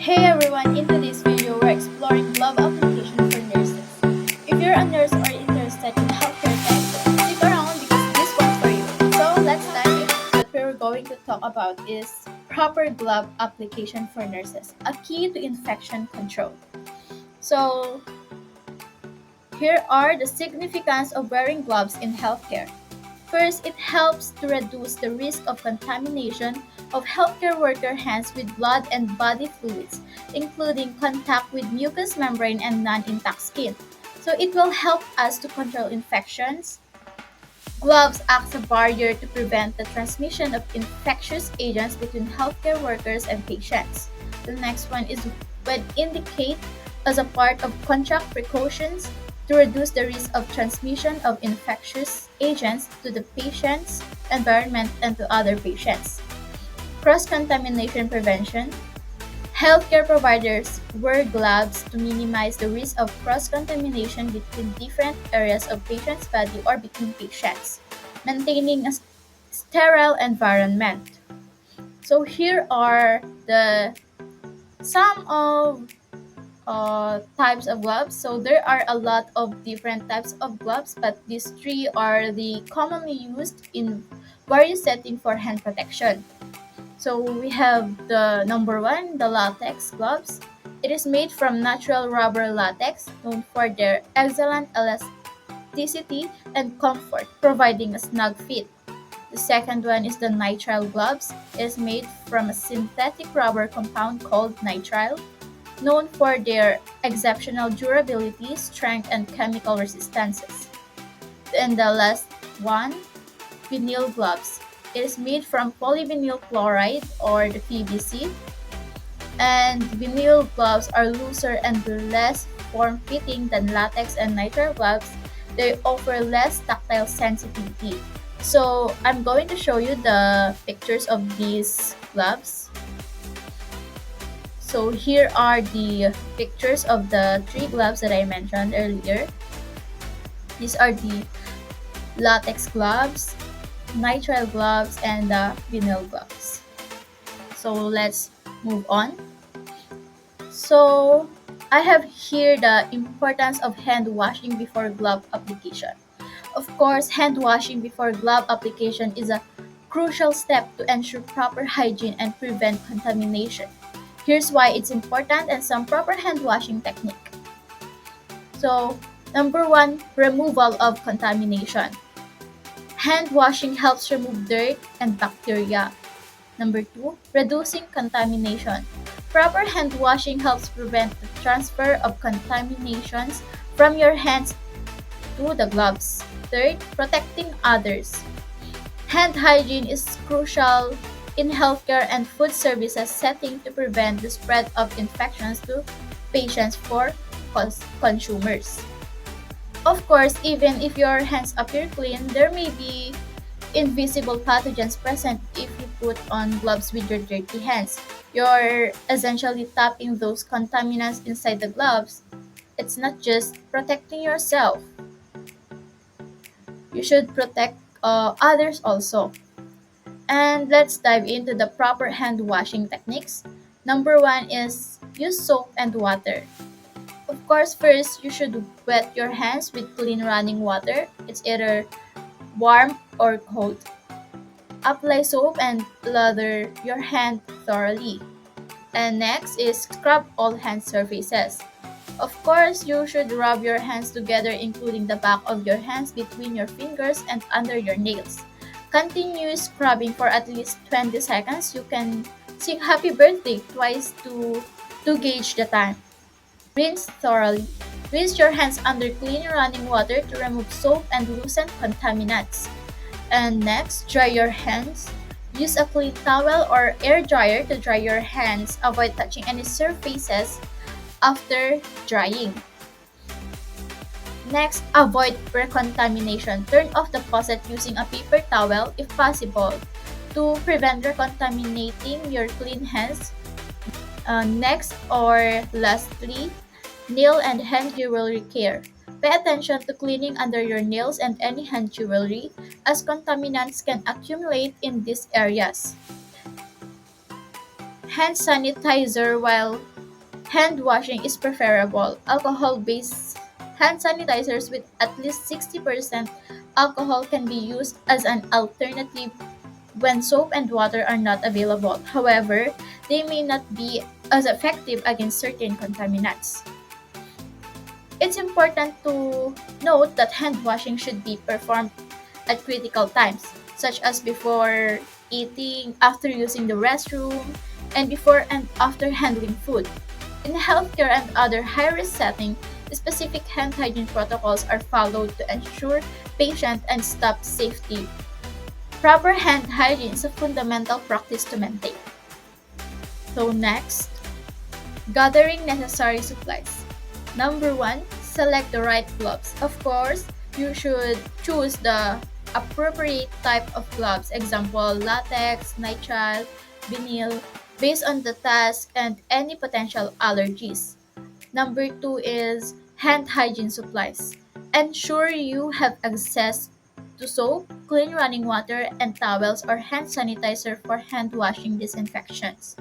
Hey everyone, in today's video we're exploring glove application for nurses. If you're a nurse or interested in healthcare tech, stick around because this one's for you. So let's dive in. What we're going to talk about is proper glove application for nurses, a key to infection control. So here are the significance of wearing gloves in healthcare. First, it helps to reduce the risk of contamination of healthcare worker hands with blood and body fluids, including contact with mucous membrane and non-intact skin. So it will help us to control infections. Gloves act as a barrier to prevent the transmission of infectious agents between healthcare workers and patients. The next one is when indicate as a part of contract precautions to reduce the risk of transmission of infectious agents to the patient's environment and to other patients. Cross-contamination prevention. Healthcare providers wear gloves to minimize the risk of cross-contamination between different areas of patient's body or between patients, maintaining a sterile environment. So here are the some of types of gloves. So there are a lot of different types of gloves, but these three are the commonly used in various settings for hand protection. So we have the number one, the latex gloves. It is made from natural rubber latex, known for their excellent elasticity and comfort, providing a snug fit. The second one is the nitrile gloves. It is made from a synthetic rubber compound called nitrile, known for their exceptional durability, strength, and chemical resistances. And the last one, vinyl gloves. It is made from polyvinyl chloride or the PVC, and vinyl gloves are looser and less form-fitting than latex and nitrile gloves. They offer less tactile sensitivity. So I'm going to show you the pictures of these gloves. So here are the pictures of the three gloves that I mentioned earlier. These are the latex gloves, nitrile gloves, and the vinyl gloves. So let's move on. So I have here the importance of hand washing before glove application. Of course, hand washing before glove application is a crucial step to ensure proper hygiene and prevent contamination. Here's why it's important and some proper hand washing technique. So, number one, removal of contamination. Hand washing helps remove dirt and bacteria. Number two, reducing contamination. Proper hand washing helps prevent the transfer of contaminations from your hands to the gloves. Third, protecting others. Hand hygiene is crucial in healthcare and food services setting to prevent the spread of infections to patients for consumers. Of course, even if your hands appear clean, there may be invisible pathogens present if you put on gloves with your dirty hands. You're essentially tapping those contaminants inside the gloves. It's not just protecting yourself, you should protect others also. And let's dive into the proper hand washing techniques. Number one is use soap and water. Of course, first you should wet your hands with clean running water. It's either warm or cold. Apply soap and lather your hand thoroughly. And next is scrub all hand surfaces. Of course, you should rub your hands together, including the back of your hands between your fingers and under your nails. Continue scrubbing for at least 20 seconds. You can sing happy birthday twice to gauge the time. Rinse thoroughly. Rinse your hands under clean running water to remove soap and loosen contaminants. And next, dry your hands. Use a clean towel or air dryer to dry your hands. Avoid touching any surfaces after drying. Next, avoid recontamination. Turn off the faucet using a paper towel if possible to prevent recontaminating your clean hands. Next or lastly, nail and hand jewelry care. Pay attention to cleaning under your nails and any hand jewelry as contaminants can accumulate in these areas. hand sanitizer, while hand washing is preferable. Alcohol-based hand sanitizers with at least 60% alcohol can be used as an alternative when soap and water are not available. However, they may not be as effective against certain contaminants. It's important to note that hand washing should be performed at critical times, such as before eating, after using the restroom, and before and after handling food. In healthcare and other high-risk settings, specific hand hygiene protocols are followed to ensure patient and staff safety. Proper hand hygiene is a fundamental practice to maintain. So next, gathering necessary supplies. Number one, select the right gloves. Of course, you should choose the appropriate type of gloves, example latex, nitrile, vinyl, based on the task and any potential allergies. Number two is hand hygiene supplies. Ensure you have access to soap, clean running water, and towels or hand sanitizer for hand washing disinfections.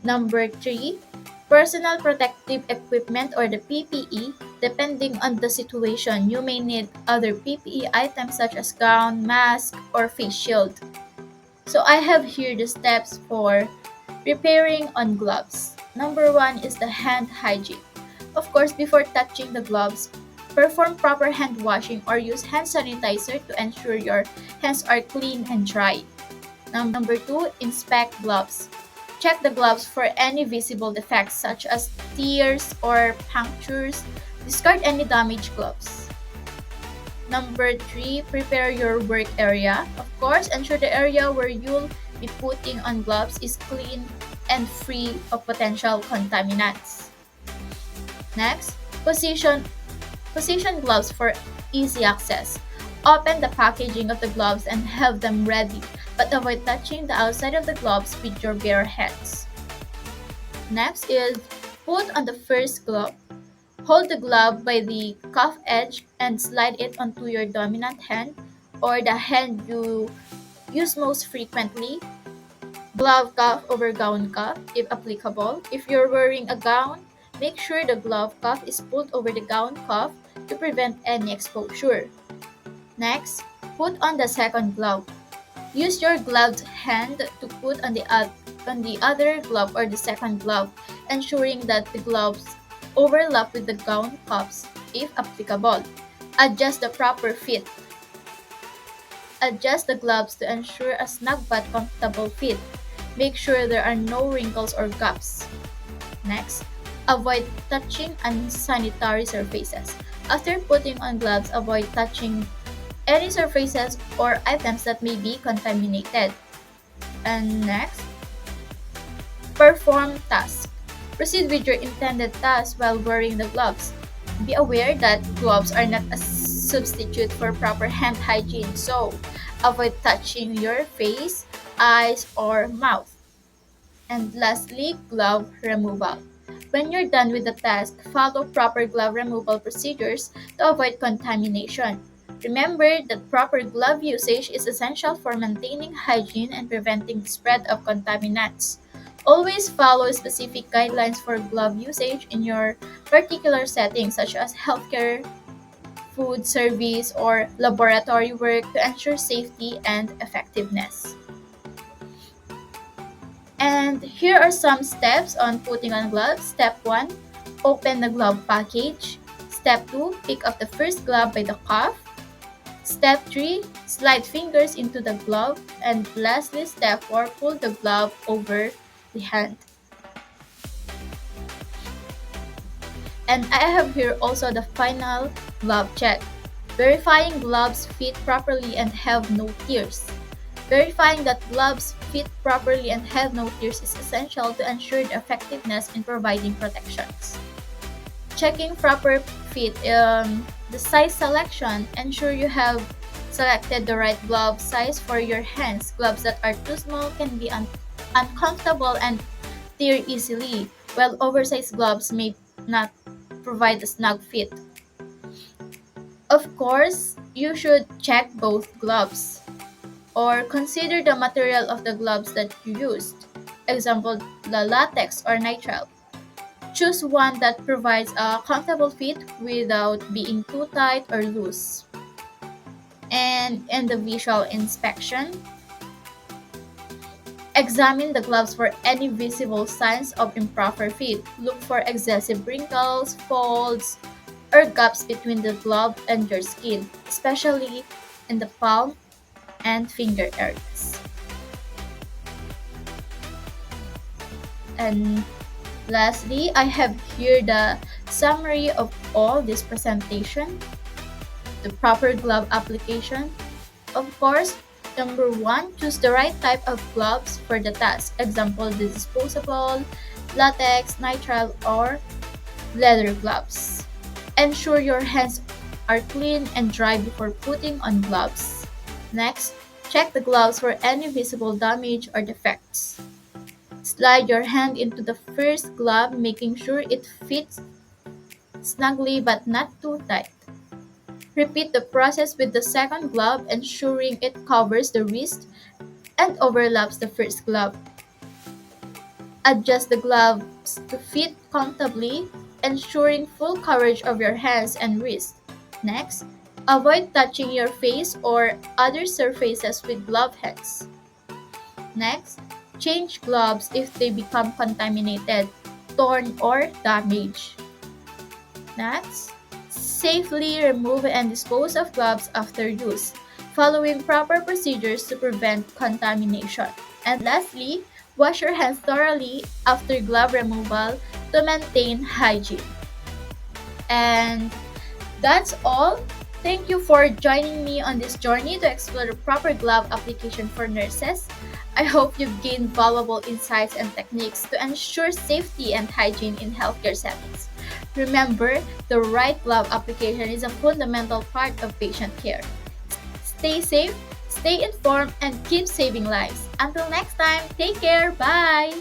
Number three, personal protective equipment or the PPE. Depending on the situation, you may need other PPE items such as gown, mask, or face shield. So I have here the steps for preparing on gloves. Number one is the hand hygiene. Of course, before touching the gloves, perform proper hand washing or use hand sanitizer to ensure your hands are clean and dry. Number two, inspect gloves. Check the gloves for any visible defects such as tears or punctures. Discard any damaged gloves. Number three, prepare your work area. Of course, ensure the area where you'll be putting on gloves is clean and free of potential contaminants. Next, position gloves for easy access. Open the packaging of the gloves and have them ready, but avoid touching the outside of the gloves with your bare hands. Next is put on the first glove. Hold the glove by the cuff edge and slide it onto your dominant hand or the hand you use most frequently. Glove cuff over gown cuff if applicable. If you're wearing a gown, make sure the glove cuff is pulled over the gown cuff to prevent any exposure. Next, put on the second glove. Use your gloved hand to put on the other glove or the second glove, ensuring that the gloves overlap with the gown cuffs if applicable. Adjust the proper fit. Adjust the gloves to ensure a snug but comfortable fit. Make sure there are no wrinkles or gaps. Next, avoid touching unsanitary surfaces. After putting on gloves, avoid touching any surfaces or items that may be contaminated. And next, perform tasks. Proceed with your intended task while wearing the gloves. Be aware that gloves are not a substitute for proper hand hygiene, so avoid touching your face, eyes, or mouth. And lastly, glove removal. When you're done with the task, follow proper glove removal procedures to avoid contamination. Remember that proper glove usage is essential for maintaining hygiene and preventing the spread of contaminants. Always follow specific guidelines for glove usage in your particular setting, such as healthcare, food service, or laboratory work to ensure safety and effectiveness. And here are some steps on putting on gloves. Step 1, open the glove package. Step 2, pick up the first glove by the cuff. Step 3, slide fingers into the glove. And lastly, step 4, pull the glove over the hand. And I have here also the final glove check. Verifying gloves fit properly and have no tears. Verifying that gloves fit properly and have no tears is essential to ensure the effectiveness in providing protections. Checking proper fit, the size selection, ensure you have selected the right glove size for your hands. Gloves that are too small can be uncomfortable and tear easily, while oversized gloves may not provide a snug fit. Of course, you should check both gloves or consider the material of the gloves that you used. example, the latex or nitrile. Choose one that provides a comfortable fit without being too tight or loose. And in the visual inspection, examine the gloves for any visible signs of improper fit. Look for excessive wrinkles, folds, or gaps between the glove and your skin, especially in the palm and finger areas. And lastly, I have here the summary of all this presentation, the proper glove application. Of course, number one, choose the right type of gloves for the task. Example, the disposable, latex, nitrile, or leather gloves. Ensure your hands are clean and dry before putting on gloves. Next, check the gloves for any visible damage or defects. Slide your hand into the first glove, making sure it fits snugly but not too tight. Repeat the process with the second glove, ensuring it covers the wrist and overlaps the first glove. Adjust the gloves to fit comfortably, ensuring full coverage of your hands and wrist. Next, avoid touching your face or other surfaces with glove hands. Next, change gloves if they become contaminated, torn, or damaged. Next, safely remove and dispose of gloves after use, following proper procedures to prevent contamination. And lastly, wash your hands thoroughly after glove removal to maintain hygiene. And that's all. Thank you for joining me on this journey to explore the proper glove application for nurses. I hope you've gained valuable insights and techniques to ensure safety and hygiene in healthcare settings. Remember, the right glove application is a fundamental part of patient care. Stay safe, stay informed, and keep saving lives. Until next time, take care. Bye.